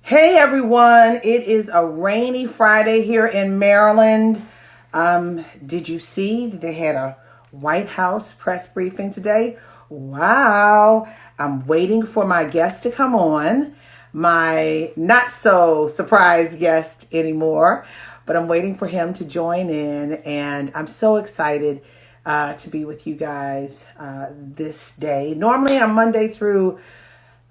Hey everyone, it is a rainy Friday here in Maryland. Did you see they had a White House press briefing today? Wow. I'm waiting for my guest to come on, my not so surprised guest anymore, but I'm waiting for him to join in, and I'm so excited to be with you guys this day. Normally I'm Monday through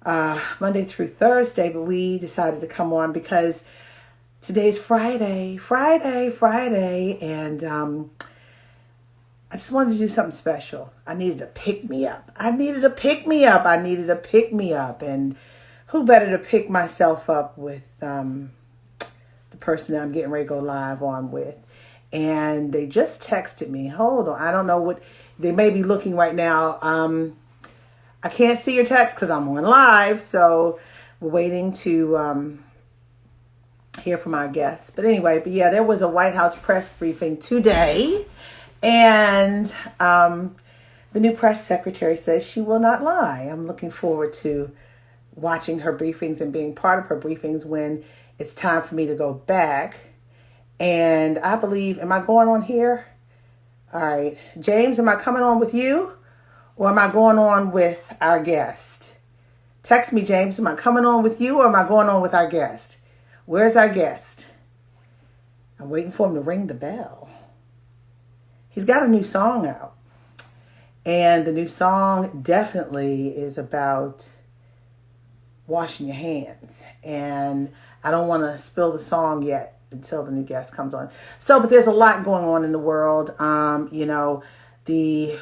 Thursday, but we decided to come on because today's Friday, and I just wanted to do something special. I needed to pick me up. I needed to pick me up. I needed to pick me up, and who better to pick myself up with the person that I'm getting ready to go live on with? And they just texted me. Hold on, I don't know what they may be looking right now. I can't see your text because I'm on live, so we're waiting to hear from our guests. But anyway, there was a White House press briefing today, and the new press secretary says she will not lie. I'm looking forward to watching her briefings and being part of her briefings when it's time for me to go back. And I believe, am I going on here? All right, James, am I coming on with you? Or am I going on with our guest? Text me, James. Am I coming on with you or am I going on with our guest? Where's our guest? I'm waiting for him to ring the bell. He's got a new song out. And the new song definitely is about washing your hands. And I don't want to spill the song yet until the new guest comes on. But there's a lot going on in the world.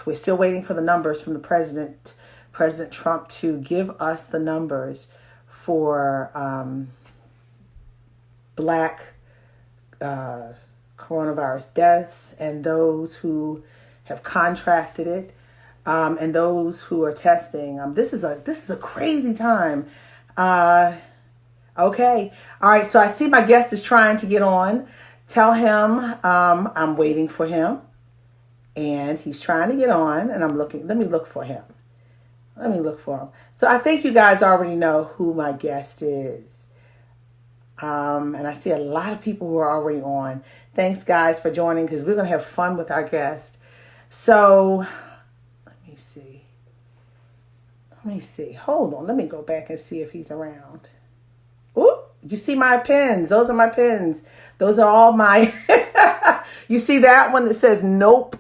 We're still waiting for the numbers from the President Trump, to give us the numbers for Black coronavirus deaths and those who have contracted it, and those who are testing. This is a crazy time. Okay, all right. So I see my guest is trying to get on. Tell him I'm waiting for him. And he's trying to get on, and I'm looking. Let me look for him. So I think you guys already know who my guest is. And I see a lot of people who are already on. Thanks, guys, for joining, because we're going to have fun with our guest. So let me see. Hold on. Let me go back and see if he's around. Ooh, you see my pins. Those are my pins. Those are all my... You see that one that says nope?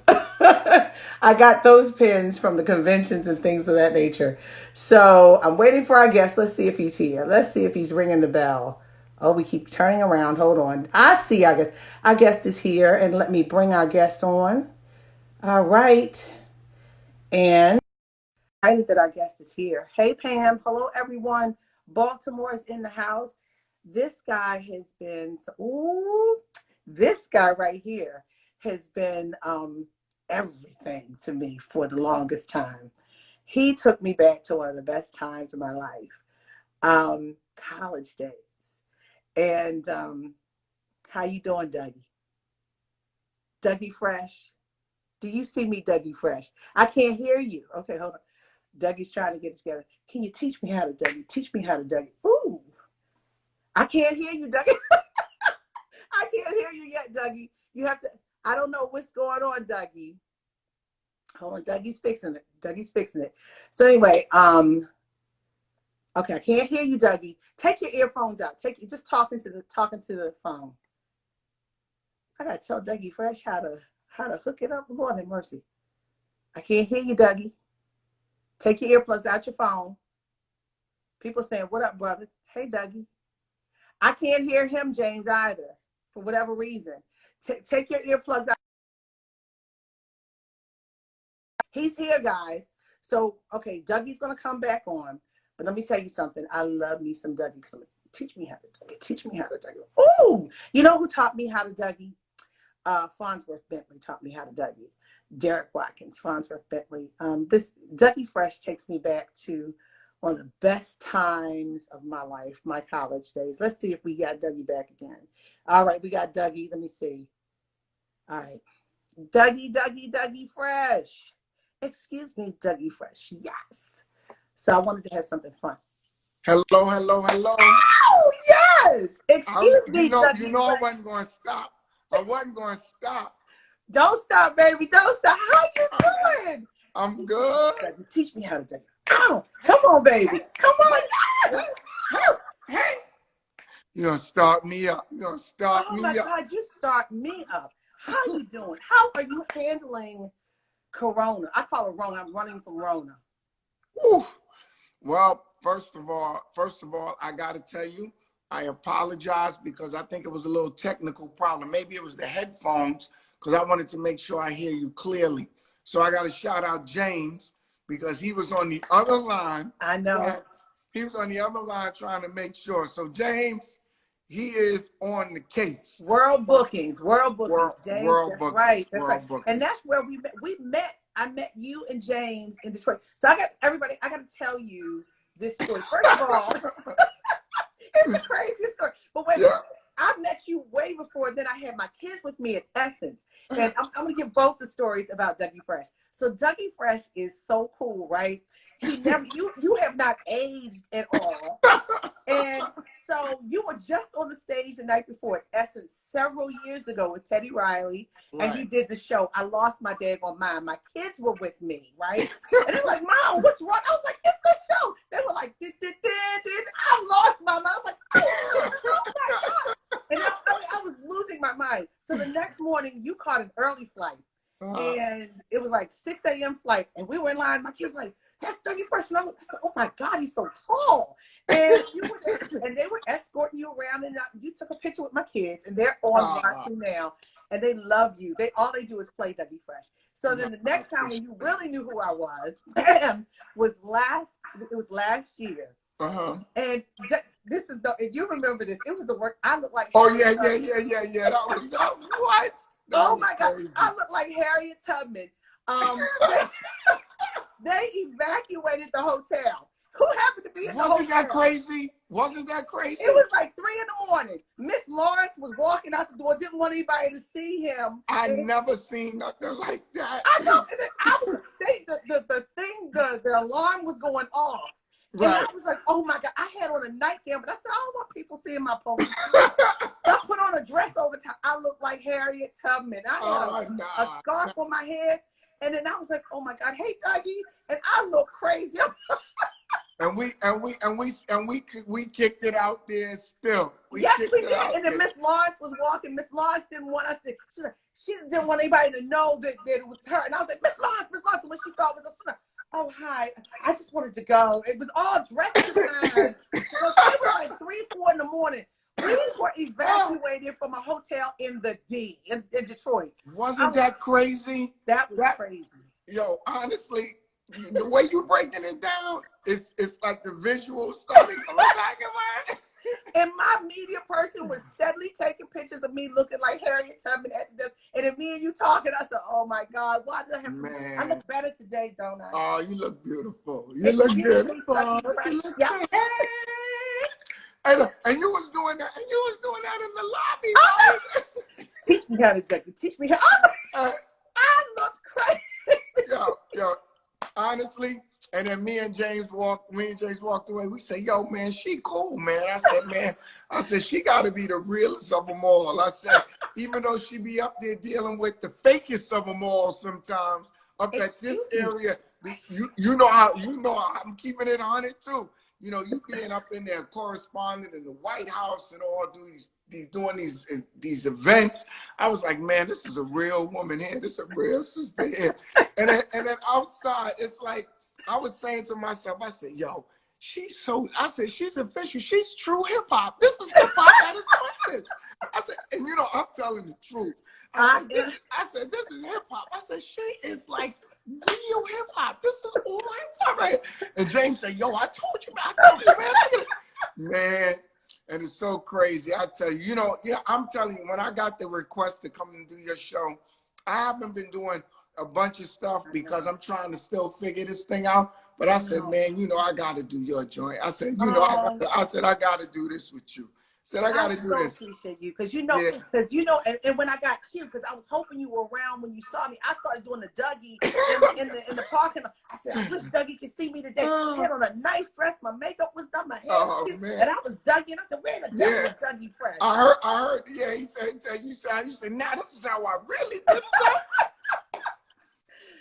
I got those pins from the conventions and things of that nature. So I'm waiting for our guest. Let's see if he's here. Let's see if he's ringing the bell. Oh, we keep turning around. Hold on. I see our guest. Our guest is here, and let me bring our guest on. All right. And I think that our guest is here. Hey, Pam. Hello, everyone. Baltimore is in the house. This guy has been, this guy right here has been everything to me for the longest time. He took me back to one of the best times of my life, college days. And how you doing, Dougie? Dougie Fresh? Do you see me, Dougie Fresh? I can't hear you. Okay, hold on. Dougie's trying to get it together. Can you teach me how to Dougie? Teach me how to Dougie. Ooh, I can't hear you, Dougie. I can't hear you yet, Dougie. You have to, I don't know what's going on, Dougie. Hold on, Dougie's fixing it. So anyway, okay, I can't hear you, Dougie. Take your earphones out. Just talking to the phone. I gotta tell Dougie Fresh how to hook it up. Lord have mercy. I can't hear you, Dougie. Take your earplugs out your phone. People saying, "What up, brother?" Hey, Dougie. I can't hear him, James, either, for whatever reason. Take your earplugs out. He's here, guys. So, okay, Dougie's going to come back on. But let me tell you something. I love me some Dougie. Teach me how to Dougie. Teach me how to Dougie. Oh, you know who taught me how to Dougie? Farnsworth Bentley taught me how to Dougie. Derek Watkins, Farnsworth Bentley. This Dougie Fresh takes me back to one of the best times of my life, my college days. Let's see if we got Dougie back again. All right, we got Dougie. Let me see. All right. Dougie Fresh. Excuse me, Dougie Fresh. Yes. So I wanted to have something fun. Hello, hello, hello. Oh, yes. Excuse me, You Dougie know I Fresh. wasn't going to stop. I wasn't going to stop. Don't stop, baby. Don't stop. How you doing? I'm good. Teach me how to do it. Oh, come on, baby. Come on. Hey, you're going to start me up. You're going to start Oh, me my up. God. You start me up. How you doing? How are you handling Corona? I call it Rona. I'm running from Rona. Whew. Well, first of all, I got to tell you, I apologize because I think it was a little technical problem. Maybe it was the headphones because I wanted to make sure I hear you clearly. So I got to shout out James because he was on the other line. I know. He was on the other line trying to make sure. So James, he is on the case. World bookings, James. World That's bookings, right. That's right. bookings. And that's where we met. I met you and James in Detroit. So I got to tell you this story. First of all, it's the craziest story. But wait, I met you way before then. I had my kids with me at Essence. And I'm going to give both the stories about Dougie Fresh. So Dougie Fresh is so cool, right? He never, you have not aged at all. And so you were just on the stage the night before at Essence several years ago with Teddy Riley, and you did the show. I lost my daggone mind. My kids were with me, right? And they were like, Mom, what's wrong? I was like, it's the show. They were like, I lost my mind. I was like, oh my God. And I was losing my mind. So the next morning, you caught an early flight. And it was like 6 a.m. flight. And we were in line. My kids were like, that's Dougie Fresh. And I said, oh my God, he's so tall. And you were there, and they were escorting you around, and you took a picture with my kids, and they're on watching now, and they love you. All they do is play Dougie Fresh. So then the next time when you really knew who I was last year. And this is if you remember this, it was the work. I look like yeah. That was what? Oh my God, I look like Harriet Tubman. They evacuated the hotel. Who happened to be in the hotel? Wasn't that crazy? Wasn't that crazy? It was like 3 a.m. Miss Lawrence was walking out the door, didn't want anybody to see him. I never seen nothing like that. I know. The alarm was going off. Right. And I was like, oh my God. I had on a nightgown, but I said, I don't want people seeing my pony. I put on a dress over top. I looked like Harriet Tubman. I had a scarf on my head. And then I was like, oh my God, hey Dougie. And I look crazy. And we kicked it out there still. Yes, we did. And then Miss Lawrence was walking. Miss Lawrence didn't want us to. She didn't want anybody to know that it was her. And I was like, Miss Lawrence. And when she saw it was a oh hi, I just wanted to go. It was all dressed to the nines. So it was like 3, 4 in the morning. We were evacuated from a hotel in the D in Detroit. Wasn't that crazy? That was crazy. Yo, honestly, the way you breaking it down, it's like the visual starting coming back in my. And my media person was steadily taking pictures of me looking like Harriet Tubman at the desk. And then me and you talking, I said, oh my God, why did I have to? I look better today, don't I? Oh, you look beautiful. You look beautiful. Yes. And you was doing that. And you was doing that in the lobby. Teach me how to do it. Teach me how. I look crazy. Yo, honestly. And then me and James walked away. We said, yo, man, she cool, man. I said, she got to be the realest of them all. I said, even though she be up there dealing with the fakest of them all sometimes, up at this area, you know how I'm keeping it on it too. You know, you being up in there corresponding in the White House and all doing these events. I was like, man, this is a real woman here. This is a real sister here. And then outside, it's like, I was saying to myself, I said, yo, she's official. She's true hip hop. This is hip hop at its finest. I said, and you know, I'm telling the truth. I said, this is hip hop. I said, she is like real hip hop. This is all hip hop, right? And James said, yo, I told you, man. Man, and it's so crazy. I tell you, I'm telling you, when I got the request to come and do your show, I haven't been doing a bunch of stuff because I'm trying to still figure this thing out. But I said, man, I got to do your joint. I said, I got to do this with you. Said I got I to do so this. appreciate you because Yeah. and when I got cute, because I was hoping you were around when you saw me, I started doing the Dougie in the parking lot. I said, I wish Dougie could see me today. I had on a nice dress, my makeup was done, my hair was Oh cute, man. and I was Dougie. And I said, where the devil Yeah. is Dougie Fresh? I heard. Yeah, he said you said, now this is how I really did it.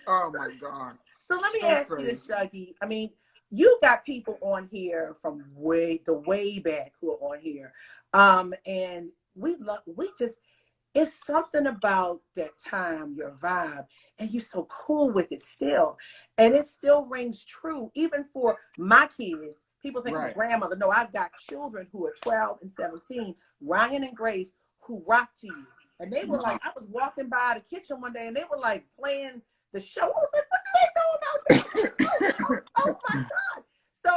Oh my God. So let me So ask you this, crazy. Dougie. I mean, you got people on here from way back who are on here, and we just it's something about that time, your vibe, and you're so cool with it still. And it still rings true, even for my kids. People think I'm a Right. grandmother. No, I've got children who are 12 and 17, Ryan and Grace, who rock to you. And they were like, I was walking by the kitchen one day and they were like playing the show. I was like, what do they know about that? Oh my God. So,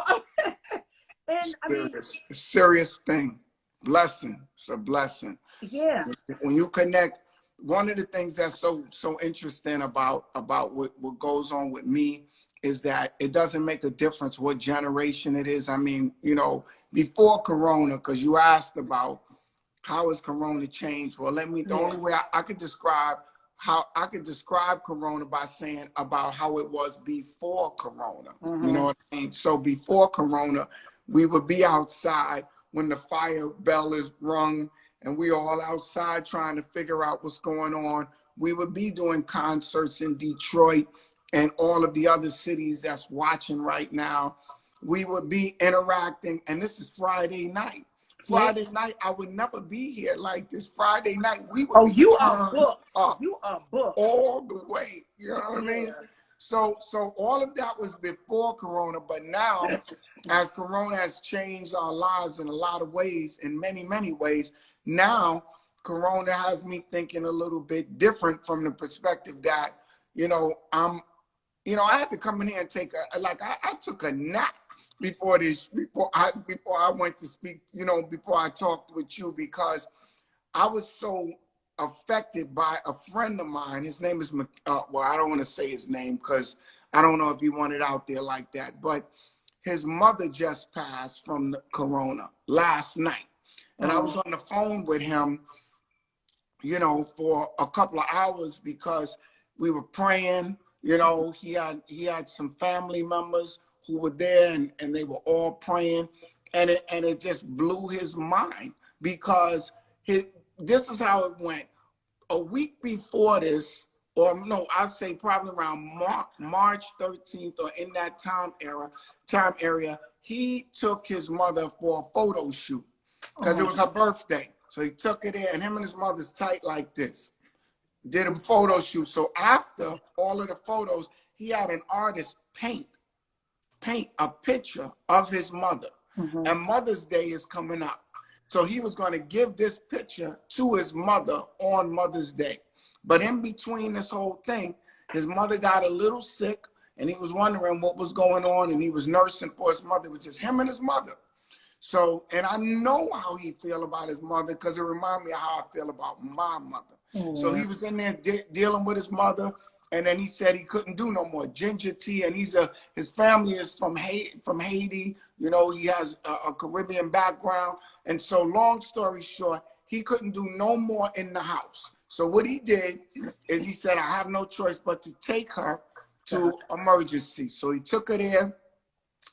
and I mean, Serious thing. Blessing. It's a blessing. yeah. When you connect, one of the things that's so interesting about what goes on with me is that it doesn't make a difference what generation it is. I mean, before Corona, because you asked about how has Corona changed. Well, the only way I could describe Corona by saying about how it was before Corona. You know what I mean? So before Corona, we would be outside when the fire bell is rung and we all outside trying to figure out what's going on. We would be doing concerts in Detroit and all of the other cities that's watching right now. We would be interacting, and this is Friday night. Friday night, I would never be here like this. Friday night, we would be You are turned booked. up You are booked. all the way. You know what I mean? So all of that was before Corona, but now, as Corona has changed our lives in a lot of ways, in many, many ways, now Corona has me thinking a little bit different from the perspective that, I had to come in here and I took a nap before I went to speak, before I talked with you, because I was so affected by a friend of mine. His name is, well, I don't want to say his name because I don't know if he wanted out there like that, but his mother just passed from the Corona last night. And I was on the phone with him, for a couple of hours because we were praying. He had some family members who were there and they were all praying. And it just blew his mind because this is how it went. A week before this, or no, I'd say probably around March 13th or in that time area, he took his mother for a photo shoot because it was her birthday. So he took her there, and him and his mother's tight like this. Did a photo shoot. So after all of the photos, he had an artist paint a picture of his mother. And Mother's Day is coming up. So he was going to give this picture to his mother on Mother's Day. But in between this whole thing, his mother got a little sick and he was wondering what was going on, and he was nursing for his mother. It was just him and his mother. So, and I know how he feel about his mother because it reminded me of how I feel about my mother. So he was in there dealing with his mother, and then he said he couldn't do no more ginger tea. And his family is from Haiti. He has a Caribbean background. And so long story short, he couldn't do no more in the house. So what he did is he said, I have no choice but to take her to emergency. So he took her there.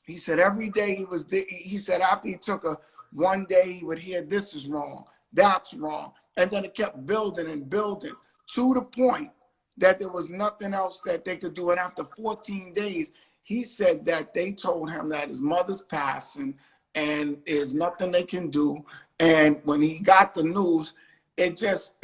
He said every day he was there. He said after he took her, one day he would hear, this is wrong, that's wrong. And then it kept building and building to the point that there was nothing else that they could do. And after 14 days, he said that they told him that his mother's passing and there's nothing they can do. And when he got the news,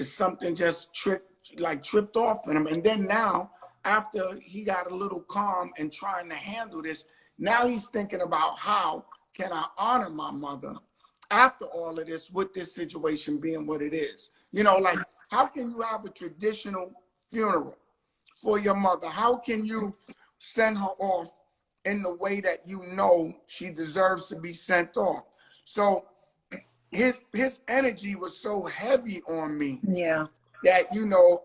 something just tripped off in him. And then now, after he got a little calm and trying to handle this, now he's thinking about how can I honor my mother after all of this, with this situation being what it is. Like, how can you have a traditional funeral for your mother? How can you send her off in the way that she deserves to be sent off? So his energy was so heavy on me that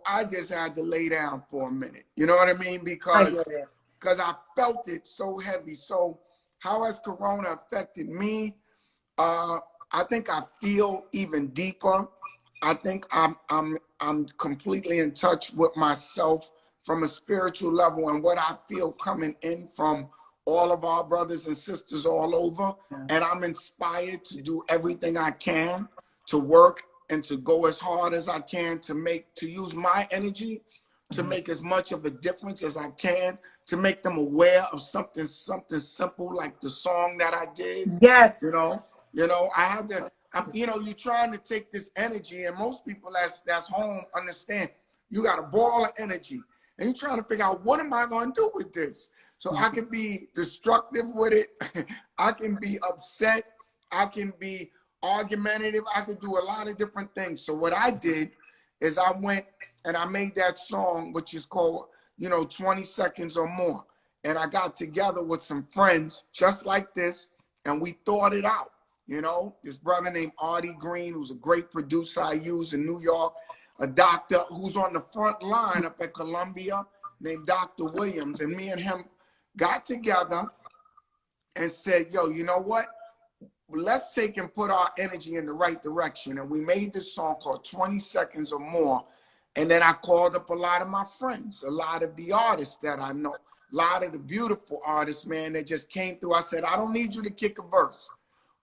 I just had to lay down for a minute. You know what I mean? Because I felt it so heavy. So how has Corona affected me? I think I feel even deeper. I think I'm completely in touch with myself from a spiritual level and what I feel coming in from all of our brothers and sisters all over. And I'm inspired to do everything I can to work and to go as hard as I can to use my energy to make as much of a difference as I can, to make them aware of something simple like the song that I did. Yes. I had to, you're trying to take this energy, and most people that's home understand you got a ball of energy, and you're trying to figure out, what am I going to do with this? So I can be destructive with it. I can be upset. I can be argumentative. I could do a lot of different things. So what I did is I went and I made that song, which is called, 20 Seconds or More. And I got together with some friends just like this, and we thought it out. This brother named Artie Green, who's a great producer I use in New York, a doctor who's on the front line up at Columbia named Dr. Williams. And me and him got together and said, yo, you know what? Let's take and put our energy in the right direction. And we made this song called 20 Seconds or More. And then I called up a lot of my friends, a lot of the artists that I know, a lot of the beautiful artists, man, that just came through. I said, I don't need you to kick a verse.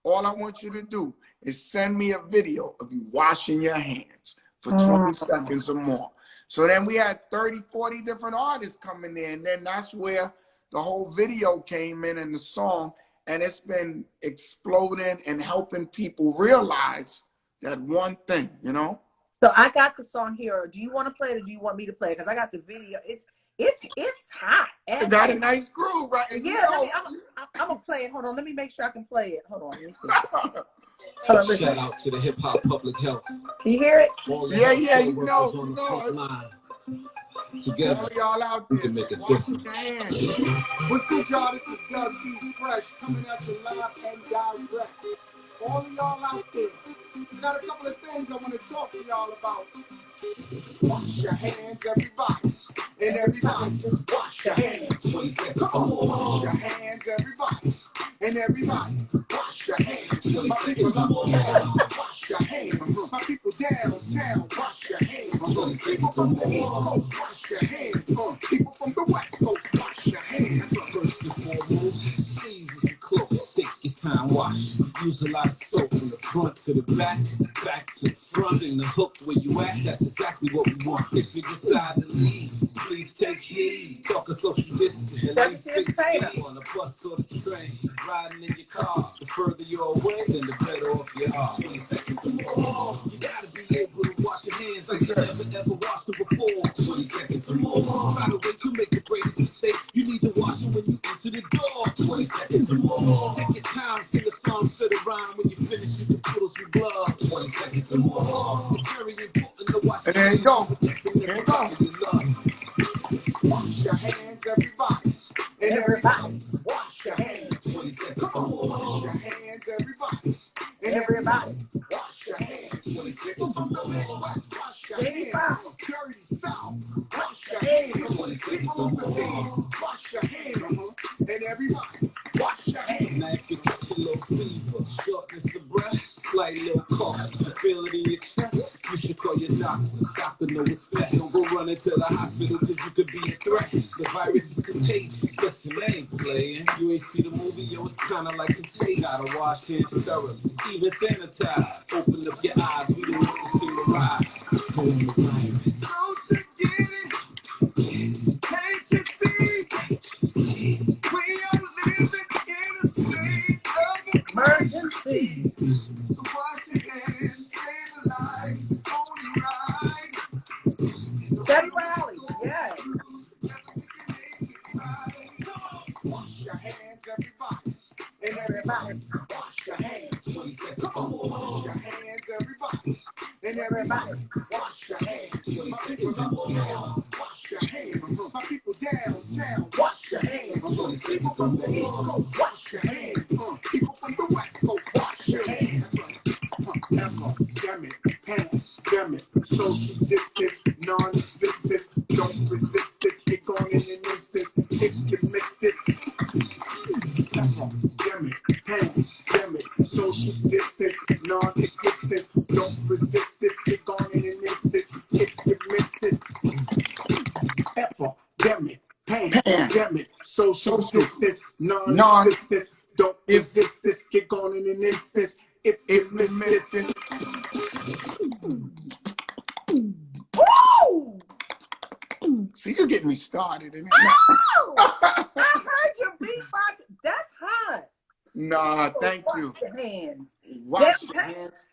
All I want you to do is send me a video of you washing your hands for 20 seconds or more. So then we had 30, 40 different artists coming in. And then that's where the whole video came in and the song. And it's been exploding and helping people realize that one thing, So I got the song here. Do you want to play it, or do you want me to play it? Because I got the video. It's hot. It got a nice groove, right? And yeah, I'm gonna play it. Hold on, let me make sure I can play it. Hold on, let me see. Shout out to the hip hop public health. Can you hear it? Yeah, you know. Together, all y'all out there, we can make a difference. What's good, y'all? This is Doug D. Fresh coming at you live and direct. All of y'all out there, got a couple of things I want to talk to y'all about. Wash your hands, everybody. And everybody, just wash your hands. Come on, wash your hands, everybody. And everybody, wash your hands. My people uptown, wash your hands. My people downtown, wash your hands. People from the East Coast, wash your hands. People from the West Coast, wash your hands. First and foremost, please listen close. Take your time, wash. Use a lot of soap from the front to the back to the front, and the hook where you at. That's exactly what we want. If you decide to leave, please take heed. Talk a social distance. At least 6 feet on the bus or the train. Riding in your car. The further you're away, then the better off you are. 20 seconds or more. You gotta be able to wash your hands like you never ever washed them before. 20 seconds or more. Try to wait to make the greatest mistake. You need to wash them when you enter the door. 20 seconds or more. Take your time, sing a song, spit a rhyme. When you finish, you can put us with blood. 20 seconds or more. It's very important to wash your hands. There you go. There you go. Wash your hands, everybody. And everybody, wash your hands. 20 seconds or more. Wash your hands, everybody. And everybody, wash your hands. 20 seconds or more. Wash your hands. Dirty South, wash your hands. 20 seconds or more. Wash your hands. And everybody, wash your hands. Now if you catch a little fever, shortness of breath, slight little cough, you feel it in your chest, you should call your doctor. Doctor know what's best. Don't go running to the hospital because you could be a threat. The virus is contagious. Listen, they ain't playing. You ain't see the movie, yo, it's kind of like contagious. Gotta wash hands thoroughly, even sanitize. Open up your eyes, we don't want this thing to ride. Coronavirus. Don't you get it? Can't you see? We are living in a state of Emergency. So wash your hands, save a life, it's only right. Betty Riley, yes. Wash your hands, everybody. And everybody, wash your hands. 20 seconds. Come on, wash your hands, everybody. And everybody, wash your hands. 20 seconds. Wash your hands. My people downtown, wash your hands. 20 seconds. People from the East Coast, wash your hands. People from the West Coast, wash your hands. Epidemic, pandemic, social distance, non-existent. Don't resist this, get gone in an instant. If you miss this, epidemic, pandemic, social distance, non-existent. Don't resist this, get gone in an instant. If you miss this, epidemic, pandemic, social distance, non-existent. Don't resist this, get gone in an instant. If you miss this. Woo! See, you're getting me started. Oh, I heard your beatbox. That's hot. Nah, thank you. Wash your hands. Wash your hands.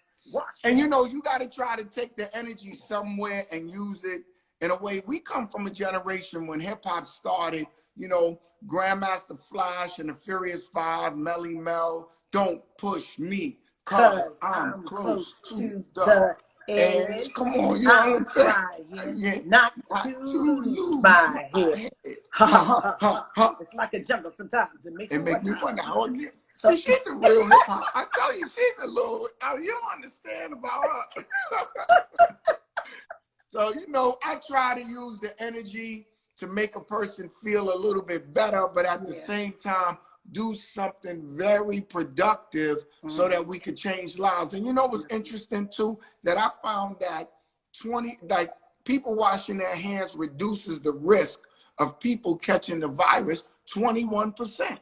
And you know, you got to try to take the energy somewhere and use it in a way. We come from a generation when hip hop started, you know, Grandmaster Flash and the Furious Five, Melly Mel, don't push me because I'm close to the edge. Come on, you know what I'm saying? Not to lose my head. It's like a jungle sometimes. It makes me wonder how again. See, she's a real hip hop. I tell you, she's a little, you don't understand about her. So, you know, I try to use the energy to make a person feel a little bit better, but at the same time, do something very productive so that we could change lives. And you know what's interesting too? That I found that people washing their hands reduces the risk of people catching the virus 21%.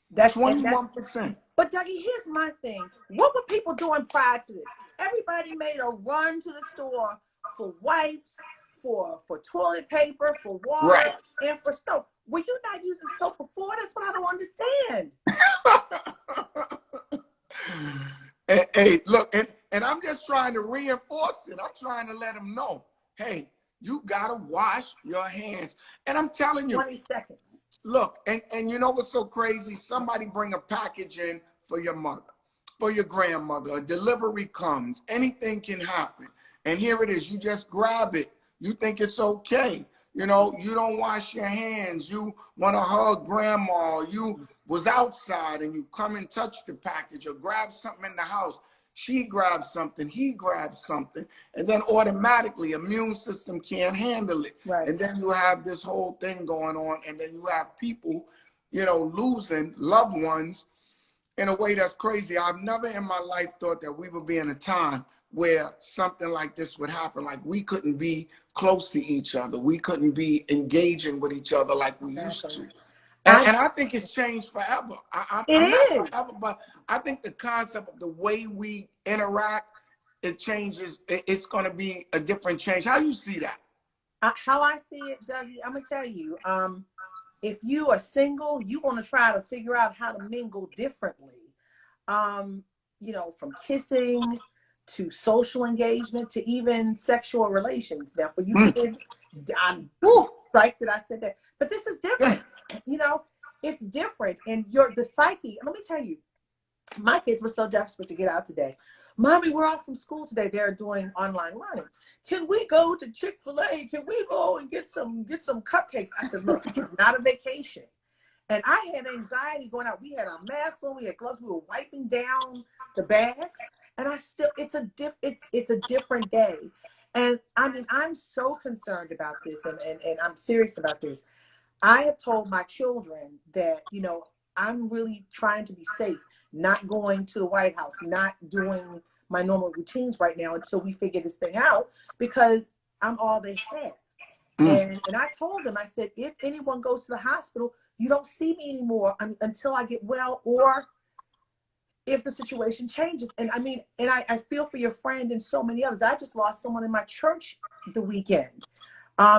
That's 21%. But Dougie, here's my thing. What were people doing prior to this? Everybody made a run to the store for wipes, for toilet paper, for water, and for soap. Were you not using soap before? That's what I don't understand. Hey, look, and I'm just trying to reinforce it. I'm trying to let them know, hey, you gotta wash your hands. And I'm telling you, 20 seconds. Look, and you know what's so crazy? Somebody bring a package in for your mother, for your grandmother. A delivery comes. Anything can happen. And here it is. You just grab it. You think it's okay. You know, you don't wash your hands. You want to hug grandma. You was outside and you come and touch the package or grab something in the house. She grabs something, he grabs something, and then automatically immune system can't handle it. Right. And then you have this whole thing going on, and then you have people, you know, losing loved ones in a way that's crazy. I've never in my life thought that we would be in a time where something like this would happen. Like we couldn't be close to each other. We couldn't be engaging with each other like we used to. And I think it's changed forever. I'm not forever, but I think the concept of the way we interact, it changes. It's going to be a different change. How you see that? How I see it, Dougie, I'm going to tell you, if you are single, you want to try to figure out how to mingle differently. You know, from kissing to social engagement to even sexual relations. Now, for you kids, I'm right that I said that. But this is different. You know, it's different. And the psyche, let me tell you, my kids were so desperate to get out today. Mommy, we're off from school today. They're doing online learning. Can we go to Chick-fil-A? Can we go and get some cupcakes? I said, look, it's not a vacation. And I had anxiety going out. We had our masks on, we had gloves, we were wiping down the bags. And it's a different day. And I mean, I'm so concerned about this and I'm serious about this. I have told my children that, you know, I'm really trying to be safe, not going to the White House, not doing my normal routines right now until we figure this thing out, because I'm all they have. And I told them, I said, if anyone goes to the hospital, you don't see me anymore until I get well or if the situation changes. And I mean, and I feel for your friend and so many others. I just lost someone in my church the weekend.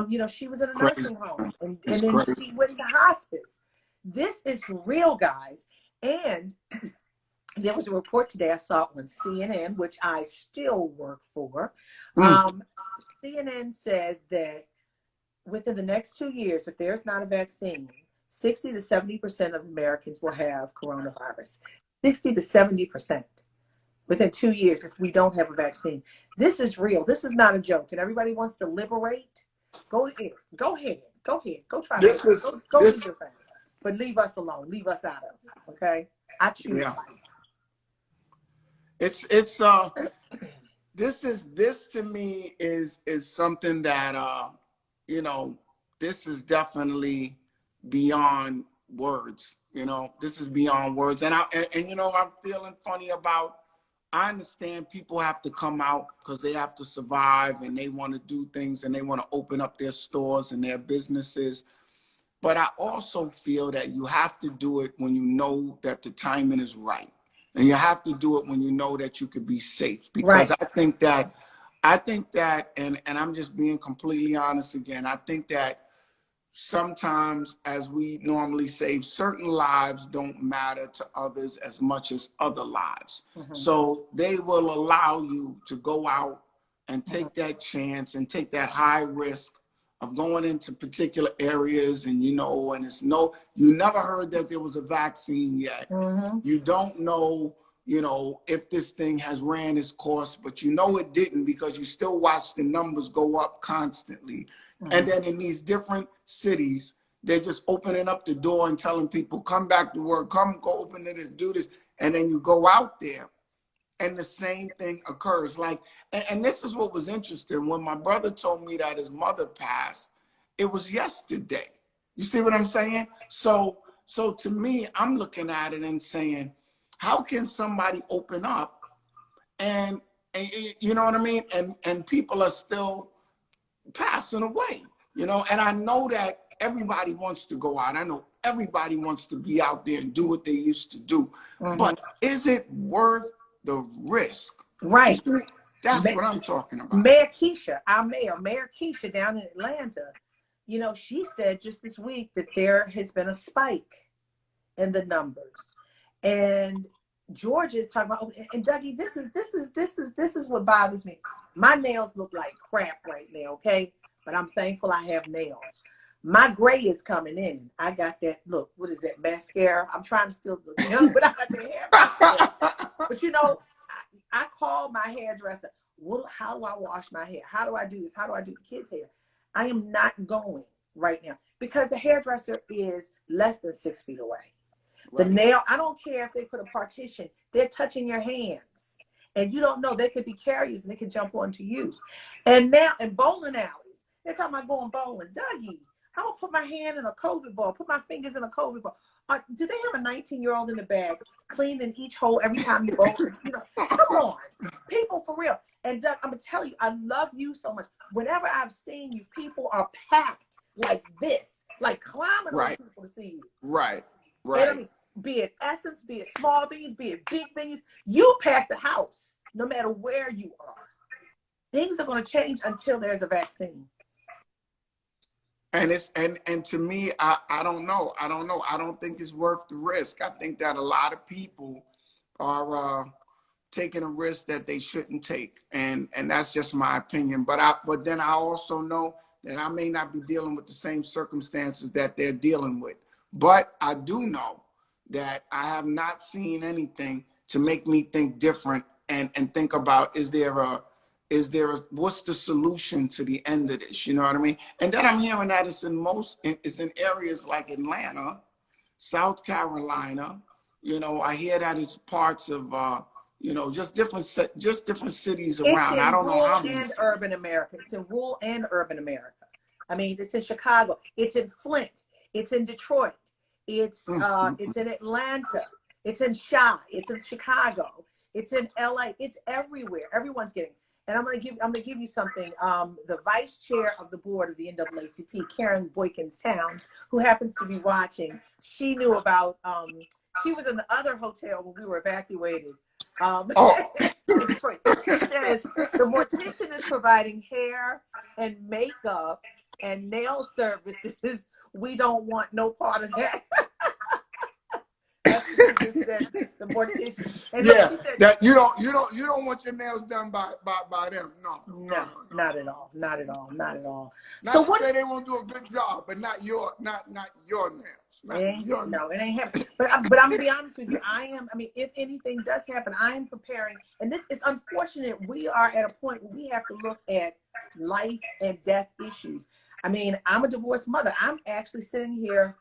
You know, she was in a nursing home and then she went to hospice. This is real, guys. And there was a report today I saw on CNN, which I still work for. CNN said that within the next 2 years, if there's not a vaccine, 60 to 70% of Americans will have coronavirus. 60 to 70% within 2 years if we don't have a vaccine. This is real. This is not a joke. And everybody wants to liberate. Go ahead. Go try this. Go do your thing. But leave us alone. Leave us out of it. Okay? I choose life. This to me is something that you know, this is definitely beyond words. You know, this is beyond words. And you know, I'm feeling funny about I understand people have to come out because they have to survive and they want to do things and they want to open up their stores and their businesses. But I also feel that you have to do it when you know that the timing is right. And you have to do it when you know that you could be safe. Because Right. I think that, and I'm just being completely honest again, I think that sometimes, as we normally say, certain lives don't matter to others as much as other lives. So they will allow you to go out and take that chance and take that high risk of going into particular areas. And, and you never heard that there was a vaccine yet. You don't know, if this thing has ran its course, but it didn't, because you still watch the numbers go up constantly. And then in these different cities, they're just opening up the door and telling people, come back to work, come go open this, do this. And then you go out there and the same thing occurs. And this is what was interesting. When my brother told me that his mother passed, it was yesterday. You see what I'm saying? So to me, I'm looking at it and saying, how can somebody open up and you know what I mean? And people are still passing away, and I know that everybody wants to go out. I know everybody wants to be out there and do what they used to do. But is it worth the risk? Right. That's what I'm talking about. Mayor Keisha, our Mayor Keisha down in Atlanta, she said just this week that there has been a spike in the numbers. And George is talking about, and Dougie, this is what bothers me. My nails look like crap right now, okay? But I'm thankful I have nails. My gray is coming in. I got that, look, what is that, mascara? I'm trying to still look young, but I got the hair mascara. But I called my hairdresser. How do I wash my hair? How do I do this? How do I do the kids' hair? I am not going right now because the hairdresser is less than 6 feet away. The nail, I don't care if they put a partition, they're touching your hands. And you don't know, they could be carriers and they could jump onto you. And now in bowling alleys, they're talking about going bowling. Dougie, I'm going to put my hand in a COVID ball, put my fingers in a COVID ball. Do they have a 19-year-old in the bag cleaning each hole every time you bowl? Come on. People, for real. And Doug, I'm going to tell you, I love you so much. Whenever I've seen you, people are packed like this, like climbing on people to see you. Right. And I mean, be it Essence, be it small venues, be it big venues, you pack the house no matter where you are. Things are going to change until there's a vaccine. And and to me, I don't know. I don't think it's worth the risk. I think that a lot of people are taking a risk that they shouldn't take, and that's just my opinion. But then I also know that I may not be dealing with the same circumstances that they're dealing with. But I do know that I have not seen anything to make me think different and think about, what's the solution to the end of this? You know what I mean? And then I'm hearing that it's in areas like Atlanta, South Carolina. I hear that it's parts of, just different cities around. I don't know how many. It's in rural and urban America. It's in rural and urban America. I mean, it's in Chicago. It's in Flint. It's in Detroit. It's in Atlanta. It's in It's in Chicago. It's in LA. It's everywhere. Everyone's getting. And I'm gonna give you something. The vice chair of the board of the NAACP, Karen Boykins Towns, who happens to be watching, she knew about. She was in the other hotel when we were evacuated. In Detroit. She says the mortician is providing hair and makeup and nail services. We don't want no part of that. That's what she just said, the mortician. And yeah, she said, that you don't want your nails done by them. No, not at all. Not at all. Not at all. Not so to what? say they won't do a good job, but not your nails. It ain't happening. But I'm gonna be honest with you. I mean, if anything does happen, I am preparing. And this is unfortunate. We are at a point where we have to look at life and death issues. I mean, I'm a divorced mother. I'm actually sitting here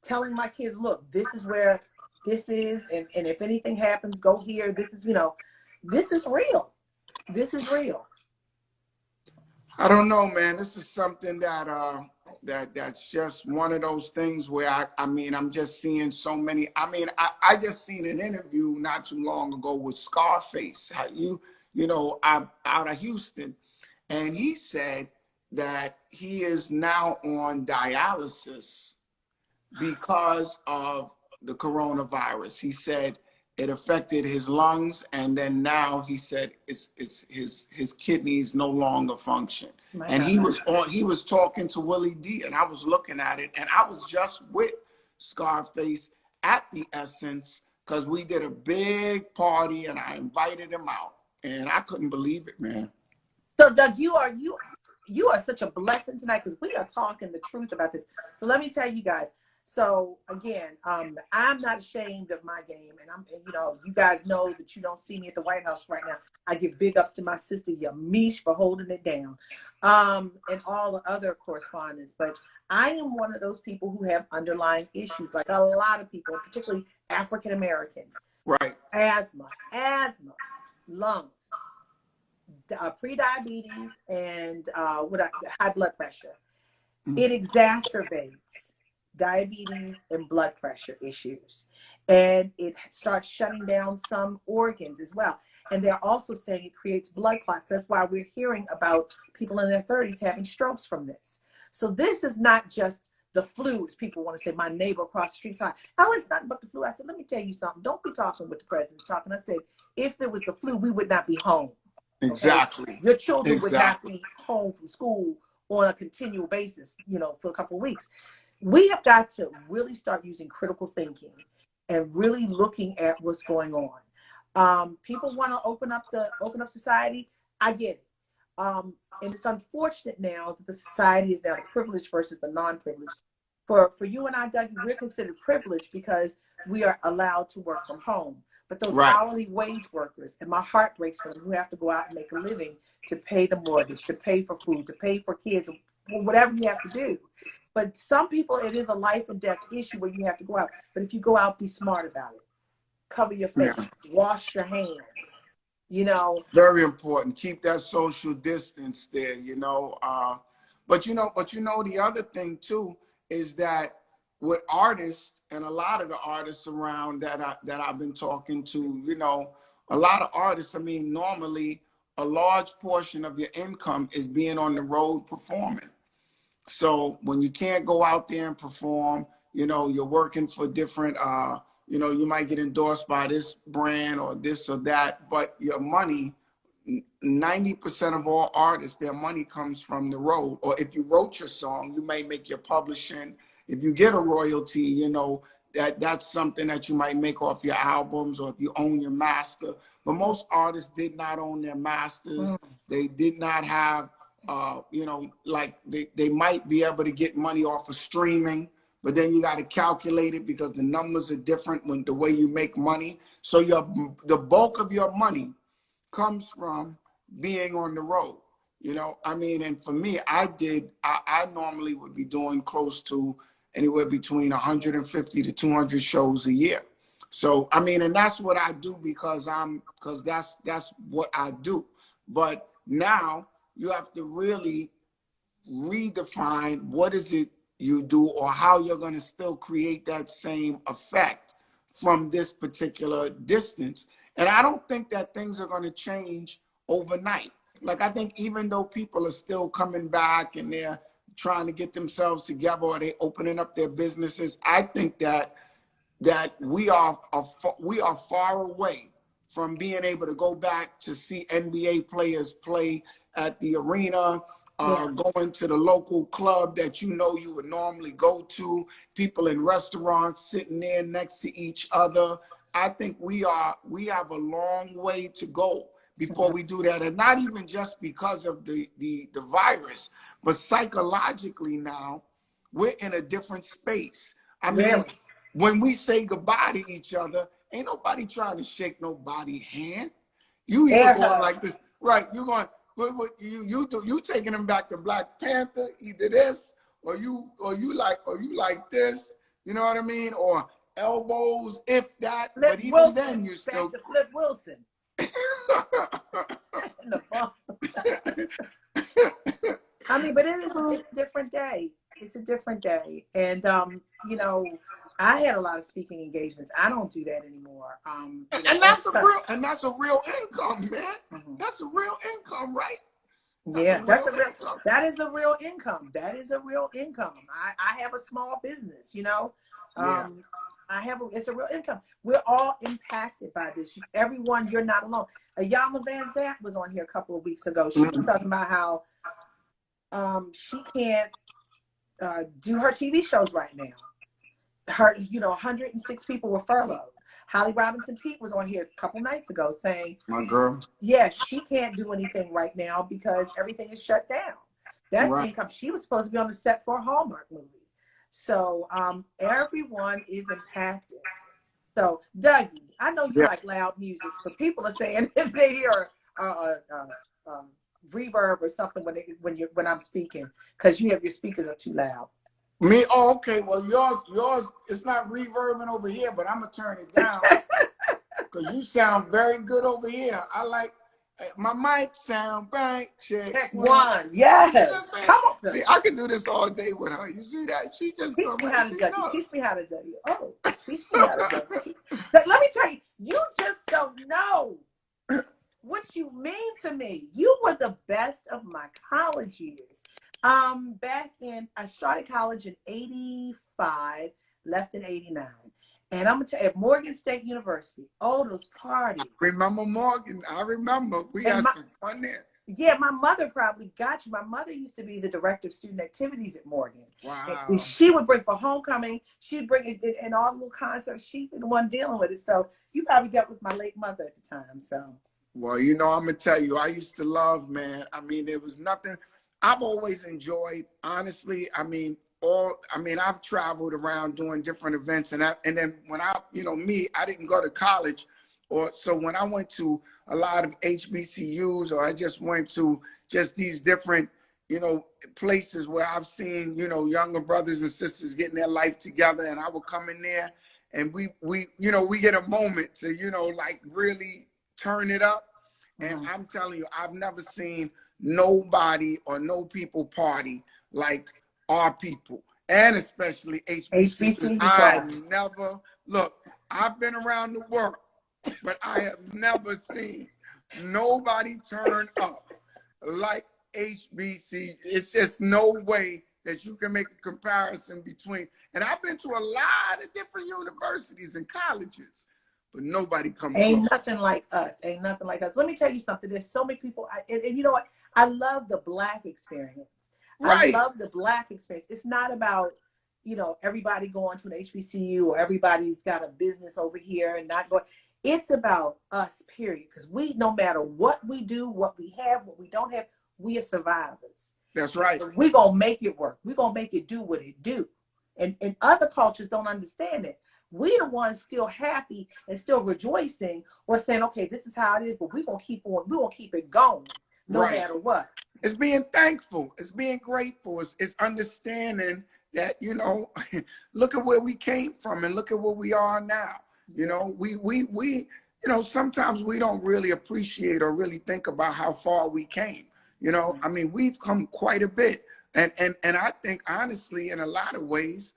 telling my kids, look, this is where this is, and if anything happens, go here. This is, this is real. This is real. I don't know, man. This is something that that's just one of those things where I mean, I'm just seeing so many. I mean, I just seen an interview not too long ago with Scarface, out of Houston, and he said that he is now on dialysis because of the coronavirus. He said it affected his lungs, and then now he said his kidneys no longer function. And he was talking to Willie D, and I was looking at it, and I was just with Scarface at the Essence because we did a big party, and I invited him out, and I couldn't believe it, man. So, Doug, you are such a blessing tonight because we are talking the truth about this. So let me tell you guys. So again, I'm not ashamed of my game, and you guys know that you don't see me at the White House right now. I give big ups to my sister Yamiche for holding it down, and all the other correspondents. But I am one of those people who have underlying issues, like a lot of people, particularly African Americans. Right. Asthma, lungs, pre-diabetes, and high blood pressure. It exacerbates diabetes and blood pressure issues, and it starts shutting down some organs as well. And they're also saying it creates blood clots. That's why we're hearing about people in their 30s having strokes from this. So this is not just the flu, as people want to say. My neighbor across the street talking, oh, it's nothing but the flu. I said, let me tell you something. Don't be talking with the president's talking. I said, if there was the flu, we would not be home. Okay? Exactly. Your children would not be home from school on a continual basis, for a couple of weeks. We have got to really start using critical thinking and really looking at what's going on. People want to open up society. I get it. And it's unfortunate now that the society is now the privileged versus the non-privileged. For you and I, Doug, we're considered privileged because we are allowed to work from home. But those hourly wage workers, and my heart breaks for them, who have to go out and make a living to pay the mortgage, to pay for food, to pay for kids, whatever you have to do. But some people, it is a life and death issue where you have to go out. But if you go out, be smart about it. Cover your face, wash your hands, Very important. Keep that social distance there, But the other thing too is that with artists and a lot of the artists around that I've been talking to, a lot of artists, I mean, normally a large portion of your income is being on the road performing. So when you can't go out there and perform, you're working for different, you might get endorsed by this brand or this or that, but your money, 90% of all artists, their money comes from the road. Or if you wrote your song, you may make your publishing. If you get a royalty, that's something that you might make off your albums, or if you own your master. But most artists did not own their masters. They did not have, like they might be able to get money off of streaming, but then you got to calculate it because the numbers are different when the way you make money. So the bulk of your money comes from being on the road. And for me, I normally would be doing close to anywhere between 150 to 200 shows a year. So, and that's what I do because that's what I do. But now you have to really redefine what is it you do or how you're going to still create that same effect from this particular distance. And I don't think that things are going to change overnight. Like, I think even though people are still coming back and they're trying to get themselves together or they opening up their businesses, I think that we are far away from being able to go back to see NBA players play at the arena, going to the local club that you would normally go to, people in restaurants sitting there next to each other. I think we have a long way to go before we do that. And not even just because of the virus, but psychologically now, we're in a different space. I mean, when we say goodbye to each other, ain't nobody trying to shake nobody's hand. You either going like this, right? You're going, you taking them back to Black Panther, either this, or you like this, you know what I mean? Or elbows, if that, Flip but even Wilson, then you still back to Flip Wilson. But it's a different day. It's a different day. And, you know, I had a lot of speaking engagements. I don't do that anymore. You know, And that's a real income, man. That's a real income, right? Yeah, Income. that is a real income. That is a real income. I have a small business, you know. Yeah. It's a real income. We're all impacted by this. Everyone, you're not alone. Ayala Van Zant was on here a couple of weeks ago. She was talking about how she can't do her TV shows right now. Her, you know, 106 people were furloughed. Holly Robinson Peete was on here a couple nights ago saying, my girl, yeah, she can't do anything right now because everything is shut down. That's right. income. She was supposed to be on the set for a Hallmark movie. So everyone is impacted. So Dougie, I know you like loud music, but people are saying if they hear reverb or something when I'm speaking, because you have your speakers are too loud. Me? Oh, okay. Well, yours, it's not reverbing over here, but I'm gonna turn it down because you sound very good over here. I like my mic sound right. Check one. Yes. You know come on. See, I can do this all day with her. You see that? She just teach me how to Dougie. Teach me how to Dougie. Oh, teach me how to Dougie. Let me tell you, you just don't know what you mean to me. You were the best of my college years. Back in, I started college in 85, left in 89. And I'm gonna tell you, at Morgan State University, oh, those parties. Remember Morgan? I remember. We had some fun there. Yeah, my mother probably got you. My mother used to be the director of student activities at Morgan. Wow. And she would bring for homecoming, she'd bring it in all the little concerts. She'd be the one dealing with it. So you probably dealt with my late mother at the time. So. Well, you know, I'm gonna tell you, I used to love, man. I mean, there was nothing. I've always enjoyed, honestly. I mean, I've traveled around doing different events, and then when I didn't go to college, so when I went to a lot of HBCUs, or I just went to just these different, places where I've seen, younger brothers and sisters getting their life together, and I would come in there, and we get a moment to, like really turn it up. And I'm telling you, I've never seen nobody or no people party like our people, and especially HBCUs. I've been around the world, but I have never seen nobody turn up like HBC. It's just no way that you can make a comparison between. And I've been to a lot of different universities and colleges, but nobody comes close. Ain't nothing like us. Ain't nothing like us. Let me tell you something. There's so many people. And you know what? I love the Black experience. Right. I love the Black experience. It's not about, everybody going to an HBCU or everybody's got a business over here and not going. It's about us, period. Because no matter what we do, what we have, what we don't have, we are survivors. That's right. We're going to make it work. We're going to make it do what it do. And other cultures don't understand it. We the ones still happy and still rejoicing or saying, okay, this is how it is, but we're going to keep on. We're going to keep it going no matter what. It's being thankful. It's being grateful. It's understanding that, look at where we came from and look at where we are now. We sometimes we don't really appreciate or really think about how far we came. I mean, we've come quite a bit. And I think, honestly, in a lot of ways,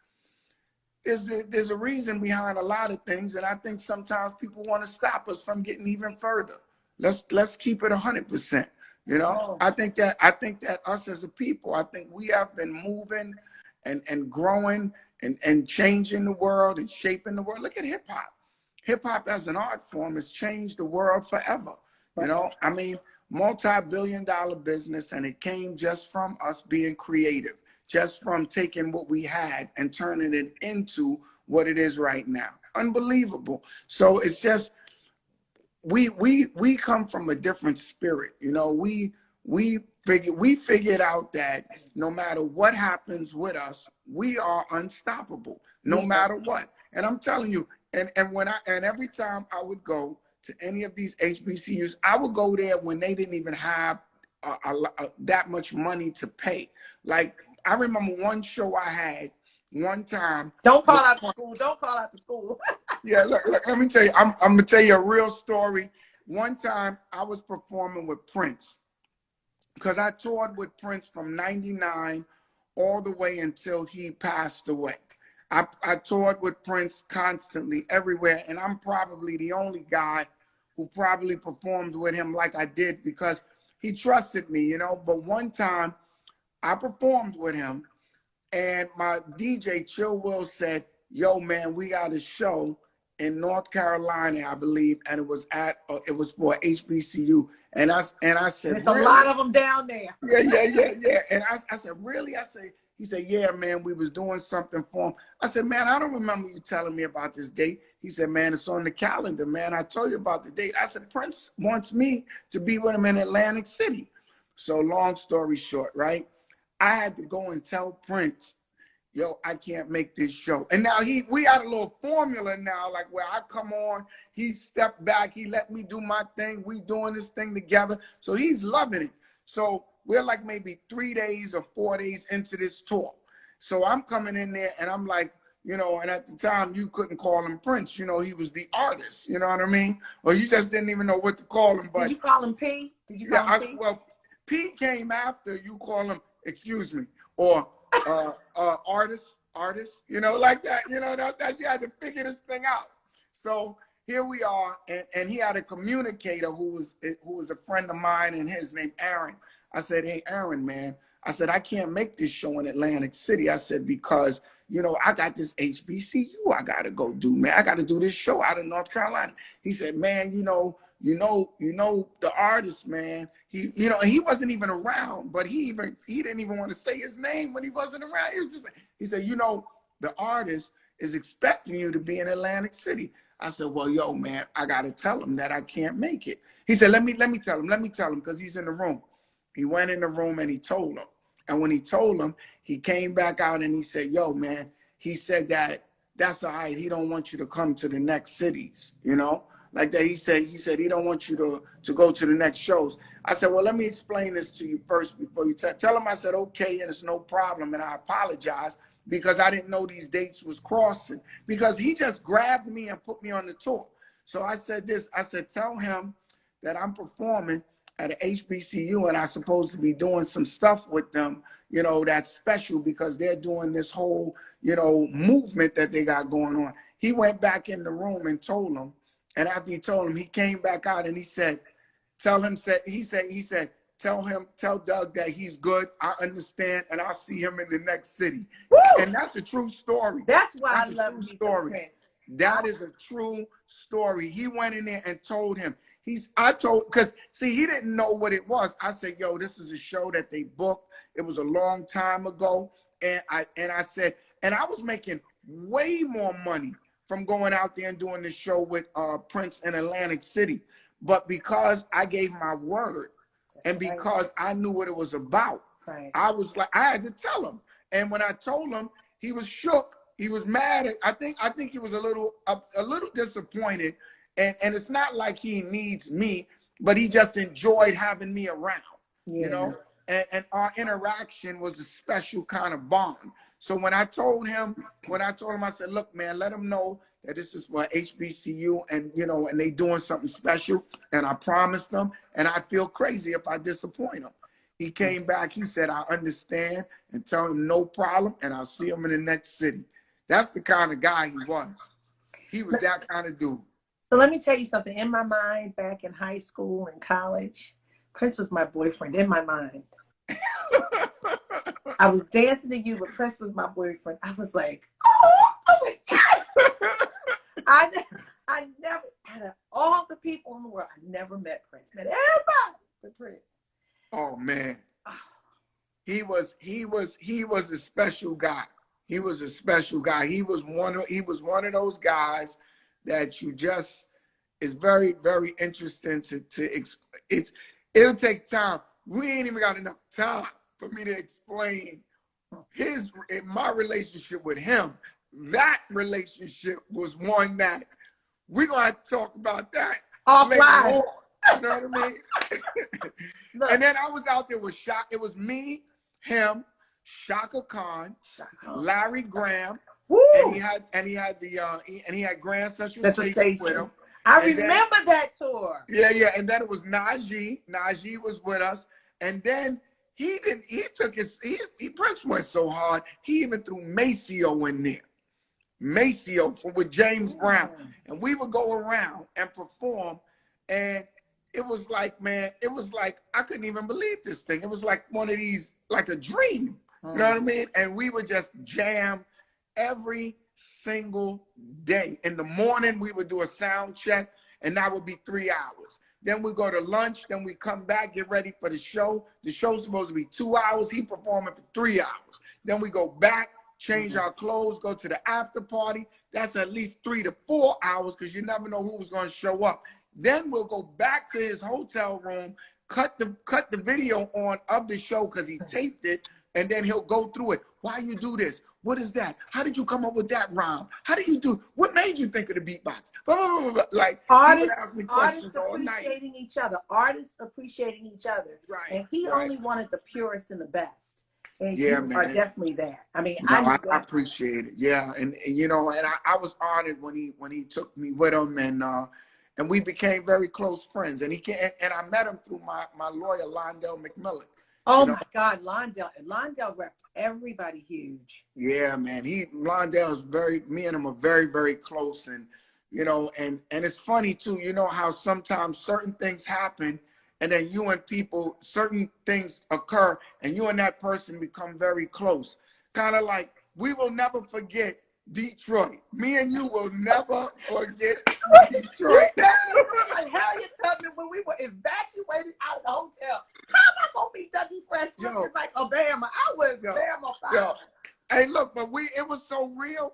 there's a reason behind a lot of things. And I think sometimes people want to stop us from getting even further. Let's keep it 100%. I think that us as a people, I think we have been moving and growing and changing the world and shaping the world. Look at hip hop. Hip hop as an art form has changed the world forever. I mean, multi-billion-dollar business, and it came just from us being creative, just from taking what we had and turning it into what it is right now. Unbelievable. So it's just, we come from a different spirit. We figured out that no matter what happens with us, we are unstoppable, no matter what. And I'm telling you, and every time I would go to any of these HBCUs, I would go there when they didn't even have that much money to pay. Like, I remember one show I had one time. Don't call out the school. Don't call out the school. Yeah, look, let me tell you. I'm gonna tell you a real story. One time I was performing with Prince, because I toured with Prince from '99 all the way until he passed away. I toured with Prince constantly everywhere, and I'm probably the only guy who probably performed with him like I did because he trusted me, you know. But one time I performed with him, and my DJ Chill Will said, "Yo, man, we got a show in North Carolina, I believe, and it was for HBCU." And I said, There's "Really?" a lot of them down there. Yeah. And I said, "Really?" He said, "Yeah, man, we was doing something for him." I said, "Man, I don't remember you telling me about this date." He said, "Man, it's on the calendar, man. I told you about the date." I said, "Prince wants me to be with him in Atlantic City." So long story short, right? I had to go and tell Prince, "Yo, I can't make this show." And now we had a little formula now, like where I come on, he stepped back, he let me do my thing. We doing this thing together. So he's loving it. So we're like maybe 3 days or 4 days into this tour. So I'm coming in there and I'm like, you know, and at the time you couldn't call him Prince, you know, he was the artist, you know what I mean? Or you just didn't even know what to call him. But did you call him P? Did you call him P? Well, P came after you call him, excuse me, or artist, you know, like that, you know, that you had to figure this thing out. So here we are, and he had a communicator who was a friend of mine, and his name Aaron. I said, "Hey, Aaron, man," I said, "I can't make this show in Atlantic City." I said, "Because, you know, I got this HBCU I gotta go do, man. I gotta do this show out of North Carolina." He said, "Man, you know the artist, man. He wasn't even around, but he didn't even want to say his name when he wasn't around. He was just, he said, you know, the artist is expecting you to be in Atlantic City." I said, "Well, yo, man, I gotta tell him that I can't make it." He said, let me tell him, because he's in the room." He went in the room and he told him. And when he told him, he came back out and he said, "Yo, man," he said, that's all right. He don't want you to come to the next cities, you know? Like that, he said he don't want you to go to the next shows. I said, "Well, let me explain this to you first before you tell him." I said, "Okay, and it's no problem, and I apologize because I didn't know these dates was crossing, because he just grabbed me and put me on the tour." So I said this. I said, "Tell him that I'm performing at a HBCU and I'm supposed to be doing some stuff with them, you know, that's special because they're doing this whole, you know, movement that they got going on." He went back in the room and told him. And after he told him, he came back out and he said, "Tell Doug that he's good. I understand, and I'll see him in the next city." Woo! And that's a true story. That's why I love you, Prince. That is a true story. He went in there and told him. Because see, he didn't know what it was. I said, "Yo, this is a show that they booked. It was a long time ago." And I said, and I was making way more money from going out there and doing the show with Prince in Atlantic City. But because I gave my word and because I knew what it was about, I was like, I had to tell him. And when I told him, he was shook. He was mad. I think he was a little disappointed. And it's not like he needs me, but he just enjoyed having me around, you know? And our interaction was a special kind of bond. So when I told him, I said, "Look, man, let him know that this is for HBCU and, you know, and they doing something special. And I promised them, and I feel crazy if I disappoint him." He came back, he said, "I understand," and tell him no problem, and I'll see him in the next city. That's the kind of guy he was. He was that kind of dude. So let me tell you something. In my mind, back in high school and college, Prince was my boyfriend in my mind. I was dancing to you, but Prince was my boyfriend. I was like, oh, yes! I never, out of all the people in the world, I never met Prince. Met everybody but Prince. Oh man, he was a special guy. He was a special guy. He was one of those guys that you just, is very, very interesting it'll take time. We ain't even got enough time for me to explain my relationship with him. That relationship was one that we're gonna have to talk about that offline. You know what I mean? And then I was out there with it was me, him, Shaka Khan, Larry Graham. Woo! And he had Grand Central Station with him. I remember that tour. Yeah. And then it was Najee. Najee was with us. And then he didn't. He took his. He Prince went so hard. He even threw Maceo in there. Maceo with James Brown, and we would go around and perform, and it was like, man, it was like I couldn't even believe this thing. It was like one of these, like a dream. You know what I mean? And we would just jam every single day. In the morning, we would do a sound check, and that would be 3 hours. Then we go to lunch, then we come back, get ready for the show. The show's supposed to be 2 hours. He performing for 3 hours. Then we go back, change our clothes, go to the after party. That's at least 3 to 4 hours because you never know who was going to show up. Then we'll go back to his hotel room, cut the video on of the show because he taped it, and then he'll go through it. Why you do this? What is that? How did you come up with that rhyme? How do you do? What made you think of the beatbox? Blah, blah, blah, blah. Like, Artists, ask me questions all night. appreciating each other. Artists appreciating each other. Right. And he only wanted the purest and the best. And yeah, you man. are definitely that. I mean, no, I appreciate it. Yeah, and you know, and I was honored when he took me with him, and we became very close friends. And I met him through my lawyer, Londell McMillan. Oh, you know? My God, Londell repped everybody huge. Yeah, man. Londell's me and him are very, very close. And, you know, and it's funny too, you know how sometimes certain things happen and then you and people, certain things occur and you and that person become very close. Kind of like, we will never forget Detroit. Me and you will never forget Detroit. Like Harriet Tubman when we were evacuated out of the hotel. How am I gonna be Dougie Fresh looking like Obama? I was Obama. Yo. Hey, look, but it was so real.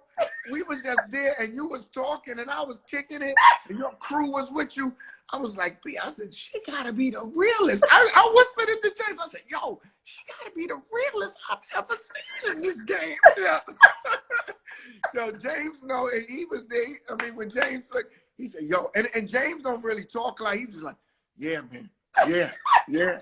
We was just there and you was talking and I was kicking it and your crew was with you. I was like, B, I said, she gotta be the realest. I whispered it to James. I said, yo, she gotta be the realest I've ever seen in this game. Yeah. Yo, James, no, and he was there. I mean, when James, like, he said, yo, and James don't really talk like, he was like, yeah, man, yeah. You know?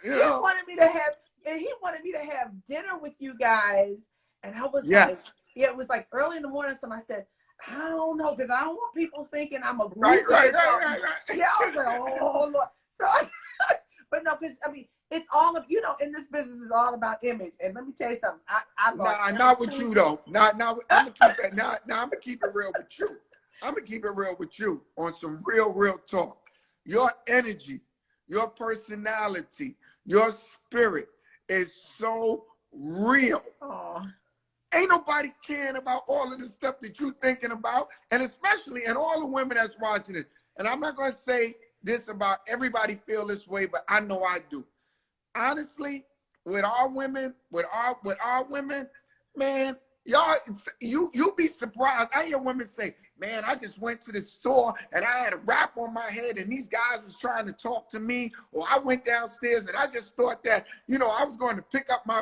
He wanted me to have dinner with you guys, and I was like, yeah, it was like early in the morning. So I said, I don't know, because I don't want people thinking I'm a group. Right. Yeah, I was like, oh Lord. So, but no, because I mean, it's all of, you know, in this business is all about image. And let me tell you something. Not with you though. I'm gonna keep it. I'm gonna keep it real with you. I'm gonna keep it real with you on some real talk. Your energy, your personality, your spirit is so real. Aww. Ain't nobody caring about all of the stuff that you thinking about, and especially, and all the women that's watching it. And I'm not gonna say this about everybody feel this way, but I know I do. Honestly, with our women, man, y'all, you be surprised. I hear women say, man, I just went to the store and I had a wrap on my head and these guys was trying to talk to me, or I went downstairs and I just thought that, you know, I was going to pick up my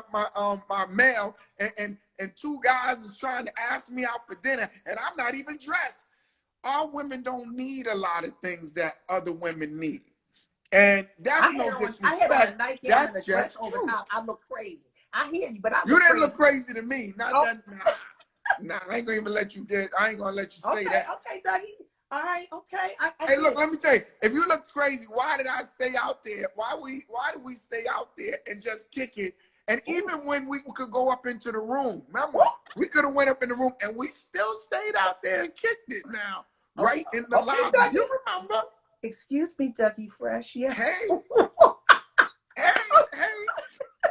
mail and two guys is trying to ask me out for dinner and I'm not even dressed. Our women don't need a lot of things that other women need. And that's no disrespect. I had on a nightgown and a dress over top. I look crazy. I hear you, but you didn't look crazy to me. Not that. Nah, I ain't gonna even let you get. I ain't gonna let you say that. Okay, Dougie. All right. Okay. Hey, look. Let me tell you. If you look crazy, why did I stay out there? Why did we stay out there and just kick it? And even when we could go up into the room, remember, we could have went up in the room and we still stayed out there and kicked it. Now, right in the lobby. Dougie. You remember? Excuse me, Dougie Fresh. Yeah. Hey.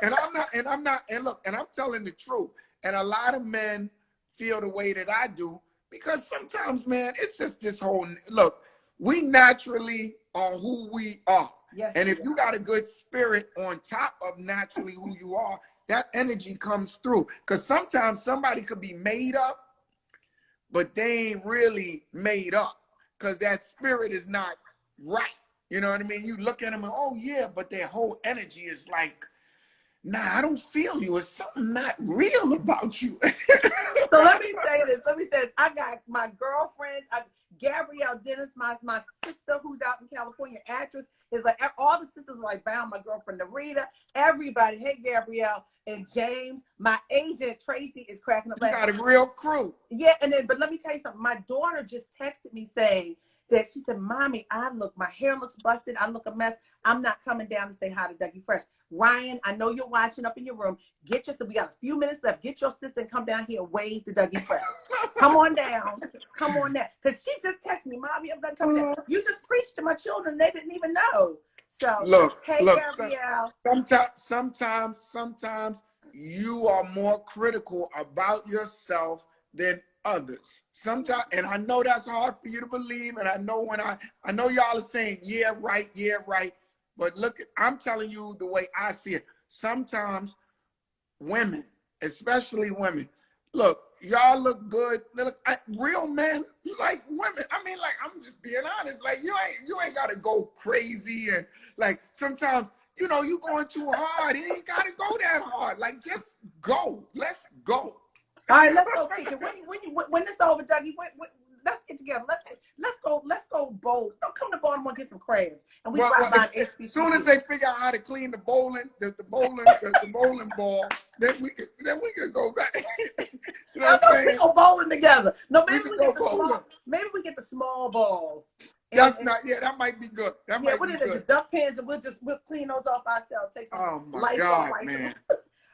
And I'm telling the truth. And a lot of men feel the way that I do because sometimes, man, it's just this whole, look, we naturally are who we are. Yes, and if you got a good spirit on top of naturally who you are, that energy comes through. Because sometimes somebody could be made up, but they ain't really made up because that spirit is not right. You know what I mean? You look at them and, oh, yeah, but their whole energy is like, nah, I don't feel you. It's something not real about you. So let me say this. I got my girlfriends, Gabrielle Dennis, my sister who's out in California, actress, is like, all the sisters are like bound, my girlfriend Narita, everybody. Hey, Gabrielle and James. My agent, Tracy, is cracking up. You got a real crew. Yeah, but let me tell you something. My daughter just texted me saying that she said, Mommy, my hair looks busted. I look a mess. I'm not coming down to say hi to Dougie Fresh. Ryan, I know you're watching up in your room. We got a few minutes left. Get your sister and come down here and wave to Dougie Fresh. Come on down. Come on down. Because she just texted me, Mommy, I'm not coming down. You just preached to my children. They didn't even know. So, look, hey, Gabrielle. Sometimes you are more critical about yourself than others. Sometimes, and I know that's hard for you to believe. And I know I know y'all are saying, yeah, right. But look, I'm telling you the way I see it. Sometimes women, especially women, look, y'all look good. Real men like women. I mean, like, I'm just being honest. Like, you ain't gotta go crazy, and like sometimes, you know, you going too hard. It ain't gotta go that hard. Like, just go. Let's go. All right, let's go. Okay, when this over, Dougie, let's get together. Let's go bowl. Don't come to Baltimore and get some crabs. And we drive by HBCU. As soon as they figure out how to clean the bowling ball, then we could go back. You know what I'm saying? We go bowling together. No, maybe we get the small balls. That might be good. What is it? The duck pins, and we'll clean those off ourselves. Take some oh my God, man.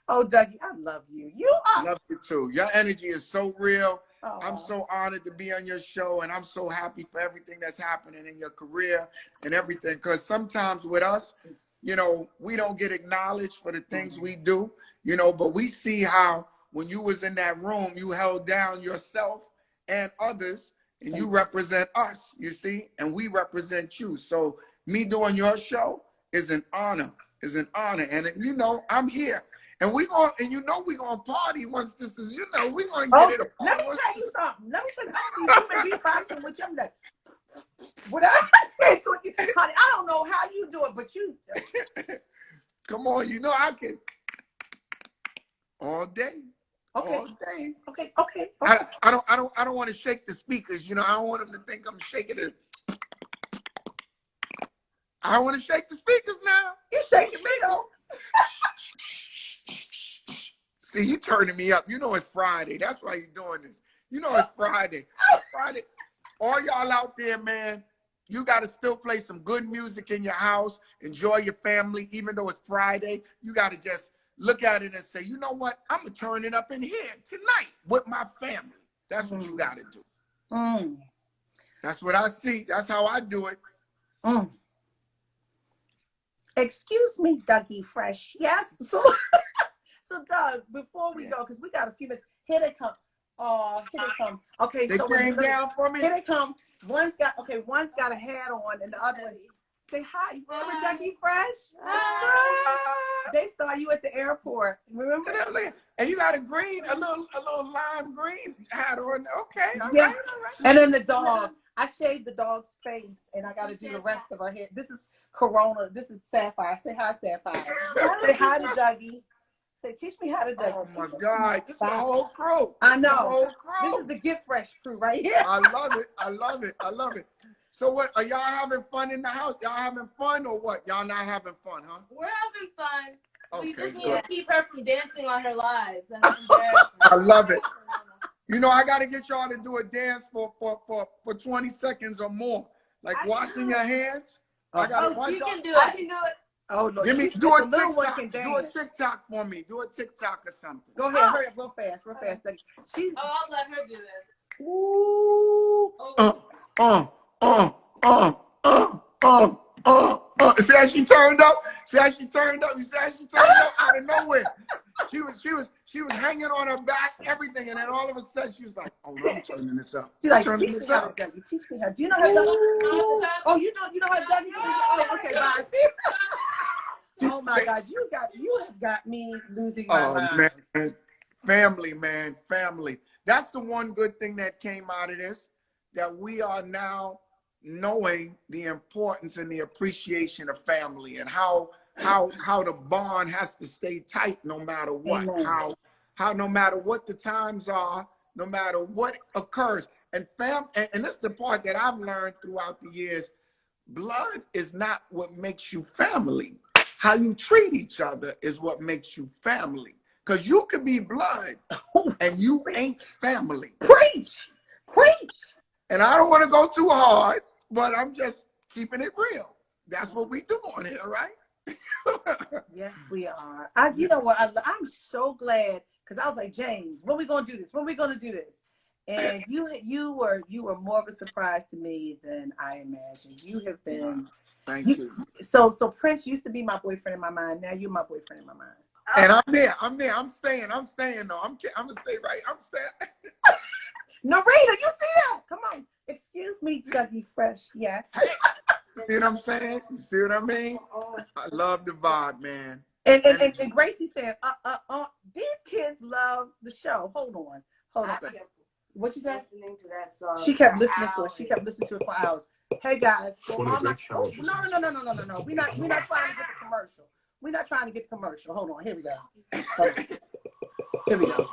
Oh, Dougie, I love you. I love you too. Your energy is so real. Oh. I'm so honored to be on your show, and I'm so happy for everything that's happening in your career and everything. Because sometimes with us, you know, we don't get acknowledged for the things we do, you know, but we see how when you was in that room, you held down yourself and others, and you represent us, you see, and we represent you. So me doing your show is an honor, And, you know, I'm here. And we're gonna party once this is, you know, we're gonna get it a Let me tell you something. Let me tell you, you've been beatboxing with your neck. What honey, I don't know how you do it, but you come on, you know I can all day. Okay. All day. Okay. I don't want to shake the speakers, you know. I don't want them to think I'm shaking it. I don't want to shake the speakers now. You shaking me though. See, you turning me up. You know it's Friday. That's why you're doing this. You know it's Friday. Friday. All y'all out there, man, you got to still play some good music in your house. Enjoy your family. Even though it's Friday, you got to just look at it and say, you know what? I'm going to turn it up in here tonight with my family. That's what you got to do. That's what I see. That's how I do it. Excuse me, Dougie Fresh. Yes. So Doug, before we go, because we got a few minutes, here they come. Oh, here they come. Okay, they came down for me. Here they come. One's got a hat on, and the other one. Say hi. Remember Dougie Fresh? They saw you at the airport. Remember? And you got a little lime green hat on. Okay. Yes. Right. And then the dog. I shaved the dog's face, and I got to do the rest of her hair. This is Corona. This is Sapphire. Say hi, Sapphire. Say hi to Dougie. Say, teach me how to Dougie. Oh my God, this is the whole crew. I know. This is the Get Fresh crew right here. I love it. So what, are y'all having fun in the house? Y'all having fun or what? Y'all not having fun, huh? We're having fun. Okay, we just need to keep her from dancing on her lives. I love it. You know, I got to get y'all to do a dance for 20 seconds or more. Like washing your hands. You can do it. I can do it. Oh, no. Do a TikTok for me. Do a TikTok or something. Go ahead, hurry up real fast. I'll let her do this. Ooh. See how she turned up? You see how she turned up out of nowhere? She was hanging on her back, everything, and then all of a sudden she was like, "Oh, I'm turning this up." She's like, "Teach me how to Dougie. Teach me how." Do you know how to Dougie? Oh, you know how to Dougie? Oh, okay, bye. See? Oh my God, you have got me losing my mind. Man, family. That's the one good thing that came out of this, that we are now knowing the importance and the appreciation of family, and how the bond has to stay tight no matter what. Amen. How no matter what the times are, no matter what occurs. And that's the part that I've learned throughout the years. Blood is not what makes you family. How you treat each other is what makes you family. Because you could be blood and you ain't family. Preach. And I don't want to go too hard, but I'm just keeping it real. That's what we do on here, right? Yes, we are. You know what? I'm so glad because I was like, James, when we gonna do this? When we gonna do this? And you were more of a surprise to me than I imagined. You have been. Thank you. So Prince used to be my boyfriend in my mind. Now you're my boyfriend in my mind. And I'm there. I'm staying though. I'm gonna stay right. I'm staying. Narita, you see that? Come on. Excuse me, Dougie Fresh. Yes. See what I'm saying? You see what I mean? I love the vibe, man. And Gracie said, these kids love the show. Hold on. What you said? Listening to that song. She kept listening to it. She kept listening to it for hours. Hey guys, no. We're not trying to get the commercial. We're not trying to get the commercial. Hold on. Here we go. Here we go.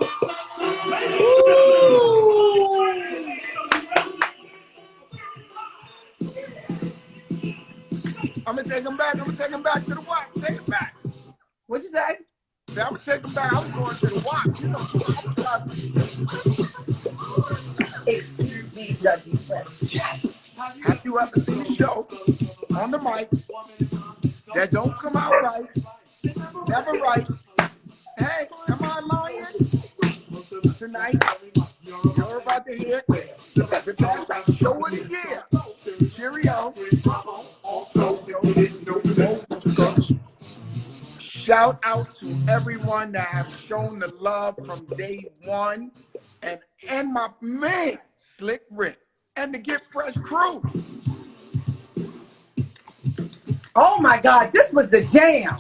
I'm gonna take him back. I'm gonna take him back to the watch. Take him back. What'd you say? I'm gonna take him back. I was going to the watch. You know. Excuse me, Dougie Fresh. Yes. Have you ever seen a show on the mic that don't come out right? Never right. Hey, come on, Lion. Tonight, you're about to hear the best show of the year. Cheerio. Shout out to everyone that have shown the love from day one, and my man Slick Rick and the Get Fresh crew. Oh my God, this was the jam.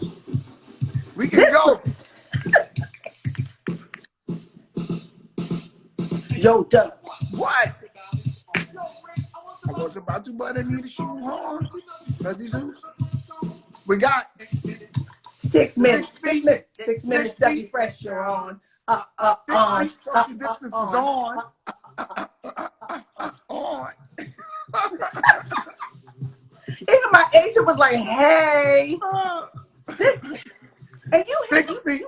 We can go. Yo, Doug. What? I was about to, but I need to shoot hard. We got 6 minutes. 6 minutes. 6 minutes. Dougie Fresh, you're on. On. Social distance is on. On. Even my agent was like, "Hey, and you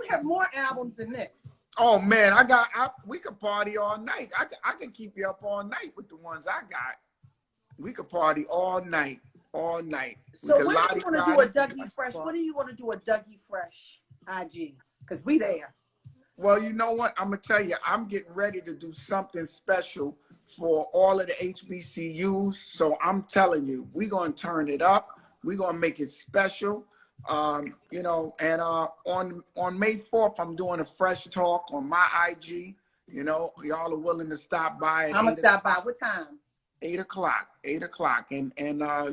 have more albums than this." Oh man, we could party all night. I can keep you up all night with the ones I got. We could party all night. So when are you going to do a Dougie Fresh? When are you going to do a Dougie Fresh IG? Because we there. Well, you know what? I'm going to tell you, I'm getting ready to do something special for all of the HBCUs. So I'm telling you, we're going to turn it up. We're going to make it special. You know, and on May 4th, I'm doing a Fresh Talk on my IG. You know, y'all are willing to stop by. I'm going to stop by. What time? 8 o'clock. And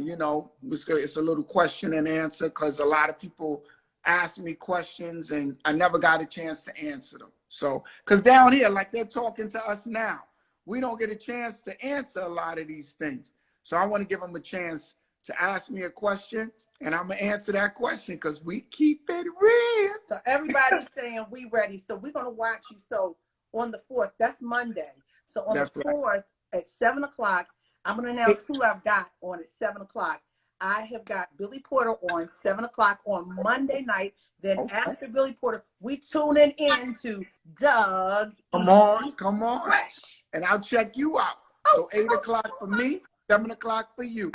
you know, it's a little question and answer because a lot of people ask me questions and I never got a chance to answer them. So, because down here, like they're talking to us now, we don't get a chance to answer a lot of these things. So I want to give them a chance to ask me a question and I'm going to answer that question because we keep it real. So everybody's saying we ready. So we're going to watch you. So on the 4th, that's Monday. So on the 4th at 7 o'clock, I'm going to announce who I've got on at 7 o'clock. I have got Billy Porter on 7 o'clock on Monday night. Then after Billy Porter, we tuning into Doug. Come on. Fresh. And I'll check you out. So 8 o'clock for me, 7 o'clock for you.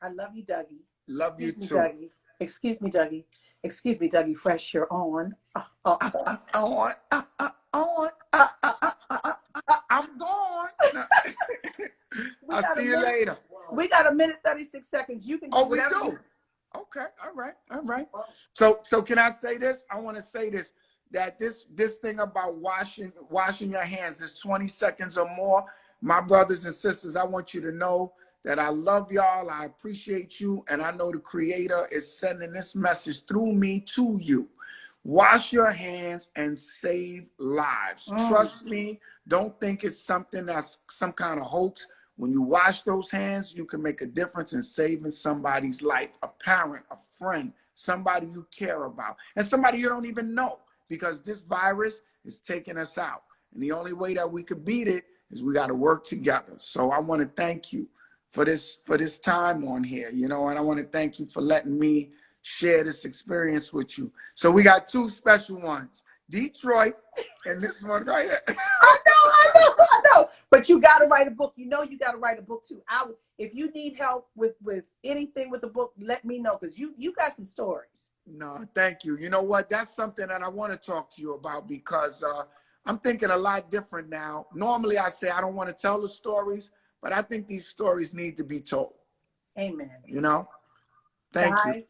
I love you, Dougie. Love you too. Dougie. Excuse me, Dougie. Excuse me, Dougie Fresh, you're on. I'm gone. I'll see you later. We got 1:36 seconds. You can do whatever. We do. Okay. All right. So can I say this? I want to say this, that this thing about washing your hands, this 20 seconds or more, my brothers and sisters, I want you to know that I love y'all. I appreciate you. And I know the Creator is sending this message through me to you. Wash your hands and save lives. Trust me. Don't think it's something that's some kind of hoax. When you wash those hands, you can make a difference in saving somebody's life, a parent, a friend, somebody you care about, and somebody you don't even know, because this virus is taking us out. And the only way that we could beat it is we got to work together. So I want to thank you for this time on here, you know, and I want to thank you for letting me share this experience with you. So we got two special ones, Detroit and this one right here. I know. know, but you got to write a book. You know, you got to write a book too. If you need help with anything with a book, let me know, because you got some stories. No, thank you. You know what? That's something that I want to talk to you about, because I'm thinking a lot different now. Normally, I say I don't want to tell the stories, but I think these stories need to be told. Amen. You know? Thank you.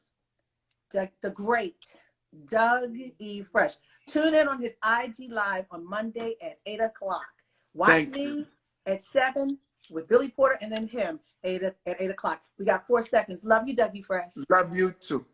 Guys, the great Doug E. Fresh. Tune in on his IG Live on Monday at 8 o'clock. Watch me at 7 with Billy Porter, and then him at 8 o'clock. We got 4 seconds. Love you, Doug E. Fresh. Love you too.